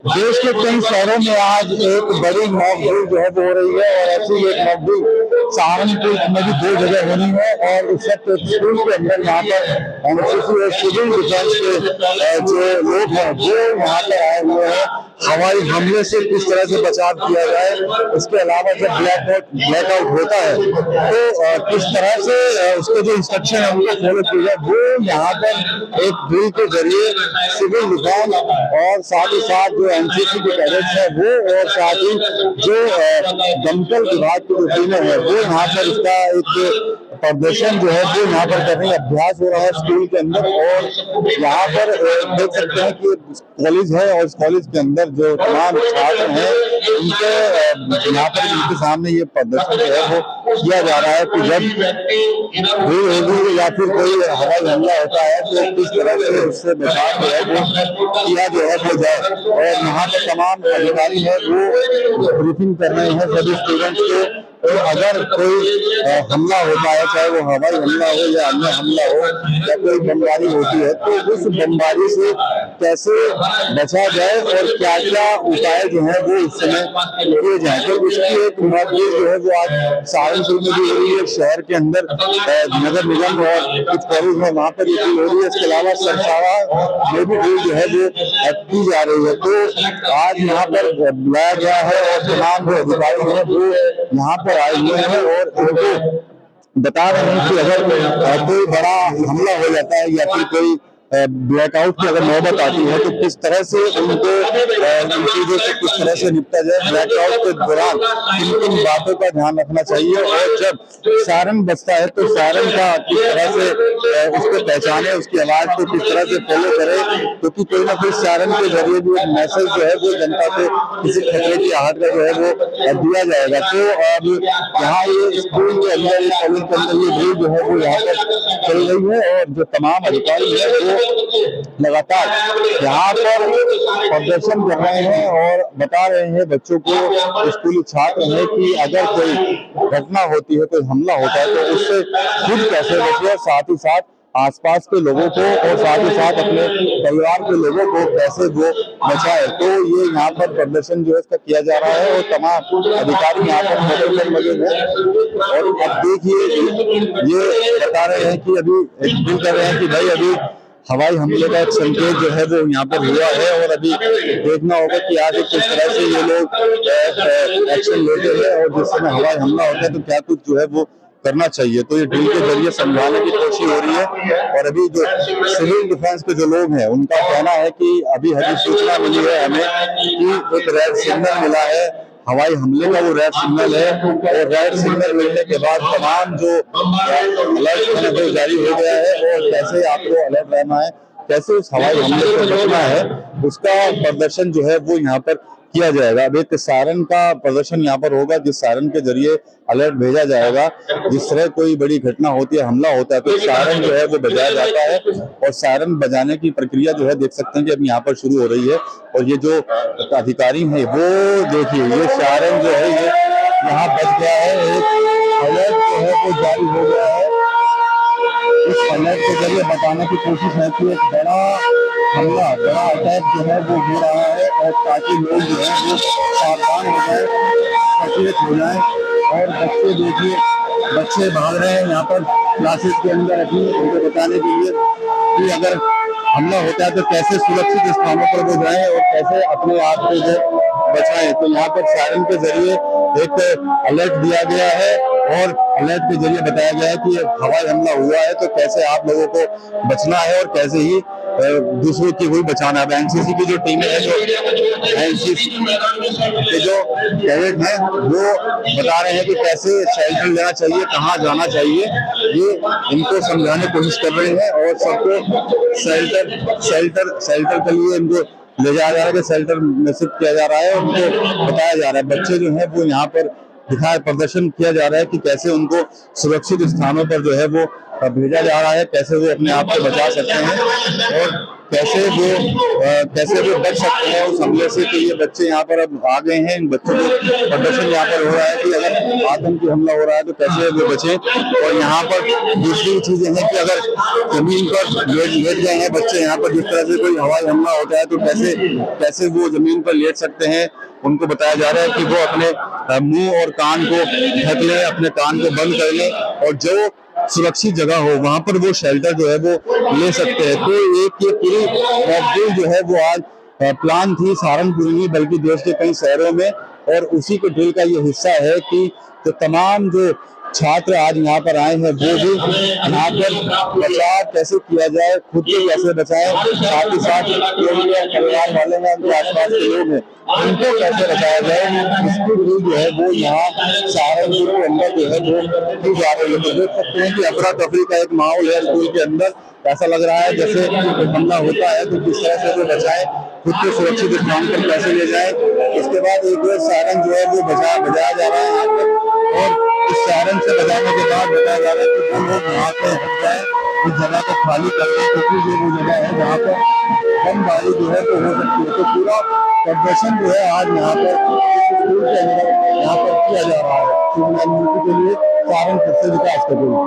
देश के कई शहरों में आज एक बड़ी मॉक ड्रिल जो है वो हो रही है और ऐसी एक मॉक ड्रिल सहारनपुर में भी 2 जगह होनी है और उस वक्त स्कूल के अंदर यहाँ पर एनसीसी और सिविल डिफेंस के जो लोग हैं वो यहाँ पर आए हुए हैं। हवाई हमले से किस तरह से बचाव किया जाए, इसके अलावा जब ब्लैकआउट होता है तो किस तरह से उसके जो इंस्ट्रक्शन है उनको फॉलो किया जाए, वो यहाँ पर एक ड्रिल के जरिए सिविल डिफेंस और साथ ही साथ जो एनसीसी के कैडेट्स है वो और साथ ही जो दमकल विभाग की जो टीमें हैं वो यहाँ पर इसका एक प्रदर्शन जो है वो यहाँ पर कर रही है। अभ्यास हो रहा है स्कूल के अंदर और यहाँ पर देख सकते हैं कि कॉलेज है और इस कॉलेज के अंदर जो तमाम छात्र हैं उनके यहाँ पर उनके सामने ये प्रदर्शन जो है वो किया जा रहा है कि जब भीड़ होगी या फिर कोई हवाई हमला होता है तो किस तरह से उससे बचाव जो है वो किया जो है वो जाए। और यहाँ पर तमाम अधिकारी है वो ब्रीफिंग कर रहे हैं सभी स्टूडेंट्स को। तो अगर कोई हमला होता है, चाहे वो हवाई हमला हो या अन्य हमला हो या कोई बमबारी होती है, तो उस बमबारी से कैसे बचा जाए और क्या क्या उपाय जो है वो इस समय किए जाए। तो इसकी एक मॉकड्रिल जो है वो आज सहारनपुर में भी हो रही है, शहर के अंदर नगर निगम और कुछ कॉलेज में वहाँ पर ये हो रही है। इसके अलावा सरसाड़ा में भी ड्रिल जो है वो की जा रही है। तो आज यहाँ पर बुलाया गया है और तमाम जो अधिकारी हैं वो यहाँ पर आए हुए हैं और उनको बता रहे हैं कि अगर कोई बड़ा हमला हो जाता है या फिर कोई ब्लैकआउट की अगर नौबत आती है तो किस तरह से उनको इन चीजों से किस तरह से निपटा जाए, ब्लैकआउट के दौरान किन किन बातों का ध्यान रखना चाहिए और जब सायरन बजता है तो सायरन का किस तरह से उसको पहचाने, उसकी आवाज को किस तरह से फॉलो करे, क्योंकि कोई ना कोई सायरन के जरिए भी एक मैसेज जो है वो जनता को किसी खतरे की आहट का जो है वो दिया जाएगा। तो अब यहाँ ये स्कूल के अंदर कॉलेज के अंदर ये ड्रिल जो है वो यहाँ पर चल रही है और जो तमाम अधिकारी है वो लगातार यहाँ पर प्रदर्शन कर रहे हैं और बता रहे हैं बच्चों को, स्कूली छात्र हैं, कि अगर कोई घटना होती है, कोई हमला होता है तो उससे खुद कैसे बचे और साथ ही साथ आसपास के लोगों को और साथ ही साथ अपने परिवार के लोगों को कैसे वो बचाए। तो ये यहाँ पर प्रदर्शन जो है इसका किया जा रहा है और तमाम अधिकारी यहाँ पर फोटो पर लगे हैं। और अब देखिए ये बता रहे हैं कि अभी ड्रिल कर रहे हैं कि भाई अभी हवाई हमले का एक संकेत जो है वो यहाँ पर हुआ है और अभी देखना होगा कि आगे किस तरह से ये लोग एक्शन लेते हैं और जिस समय हवाई हमला होता है तो क्या कुछ जो है वो करना चाहिए। तो ये ड्रिल के जरिए समझाने की कोशिश हो रही है। और अभी जो सिविल डिफेंस के जो लोग हैं उनका कहना है कि अभी सूचना मिली है हमें कि एक रेड सिग्नल मिला है, हवाई हमले का वो रेड सिग्नल है और रेड सिग्नल मिलने के बाद तमाम जो अलर्ट वो जारी हो गया है और कैसे आपको अलर्ट रहना है, कैसे उस हवाई हमले से बचना है, उसका प्रदर्शन जो है वो यहाँ पर किया जाएगा। अब एक सायरन का प्रदर्शन यहाँ पर होगा जिस सायरन के जरिए अलर्ट भेजा जाएगा। जिस तरह कोई बड़ी घटना होती है, हमला होता है, तो सायरन जो है वो बजाया जाता है और सायरन बजाने की प्रक्रिया जो है देख सकते हैं कि अभी यहाँ पर शुरू हो रही है। और ये जो अधिकारी हैं वो देखिए ये सायरन जो है ये यहाँ बज गया है, एक अलर्ट जो है वो जारी हो गया है। इस अलर्ट के जरिए बताने की कोशिश है कि एक बड़ा हमला, बड़ा अटैक जो है वो हो रहा है और ताकि लोग जो है वो सावधान हो जाए, सचेत हो जाए। और बच्चे देखिए, बच्चे भाग रहे हैं यहाँ पर क्लासेस के अंदर अपनी उनको बताने के लिए कि अगर हमला होता है तो कैसे सुरक्षित स्थानों पर वो जाएं और कैसे अपने आप को जो बचाएं। तो यहाँ पर सायरन के जरिए एक अलर्ट दिया गया है और अलर्ट के जरिए बताया गया है कि हवाई हमला हुआ है तो कैसे आप लोगों को बचना है और कैसे ही दूसरों की हुई बचाना है। एनसीसी की जो टीमें हैं, जो एनसीसी के जो कैडेट हैं वो बता रहे हैं कि कैसे शेल्टर लेना चाहिए, कहाँ जाना चाहिए, ये इनको समझाने की कोशिश कर रहे हैं और सबको शेल्टर के लिए इनको ले जाया जा रहा है, कि शेल्टर में शिफ्ट किया जा रहा है और उनको बताया जा रहा है। बच्चे जो है वो यहाँ पर प्रदर्शन किया जा रहा है कि कैसे उनको सुरक्षित स्थानों पर जो है वो भेजा जा रहा है, कैसे वो अपने आप को बचा सकते हैं। और कैसे वो बच सकते हैं उस हमले से। तो ये बच्चे यहाँ पर अब आ गए हैं, इन बच्चों को प्रदर्शन यहाँ पर हो रहा है कि अगर आतंकी हमला हो रहा है तो कैसे वो बचें। और यहाँ पर दूसरी चीजें हैं कि अगर जमीन पर लेट गए हैं बच्चे, यहाँ पर जिस तरह से कोई हवाई हमला होता है तो कैसे वो जमीन पर लेट सकते हैं। उनको बताया जा रहा है कि वो अपने मुंह और कान को ढक लें, अपने कान को बंद कर लें और जो सुरक्षित जगह हो वहां पर वो शेल्टर जो है वो ले सकते हैं। तो एक ये पूरी मॉकड्रिल जो है वो आज प्लान थी सहारनपुर में बल्कि देश के कई शहरों में, और उसी के ड्रिल का ये हिस्सा है कि तो तमाम जो छात्र आज यहाँ पर आए हैं वो भी यहाँ पर बचाव कैसे किया जाए, खुद को कैसे बचाएं, साथ ही साथ जो उनके परिवार वाले हैं, उनके आसपास के लोग हैं, उनको कैसे बचाया जाए, इसकी ड्रिल जो है वो यहाँ सहारनपुर के अंदर जो है वो की जा रही है। तो देख सकते हैं कि अफरा तफरी का एक माहौल है स्कूल के अंदर। ऐसा लग रहा है जैसे हमला होता है तो किस तरह से वो बचाए, खुद को सुरक्षित स्थान पर कैसे ले जाए। इसके बाद एक और सायरन जो है वो बजाया जा रहा है यहाँ पर, और इस सायरन से बजाने के बाद बताया जा रहा है कि वो लोग वहाँ पे हट जाए, इस जगह को खाली कर दें, क्योंकि ये वो जगह है जहाँ पर बमबारी जो है तो हो सकती है। तो पूरा प्रदर्शन जो है आज यहाँ पर स्कूल के अंदर यहाँ पर किया जा रहा है। के लिए सहारनपुर से विकास कर रही है।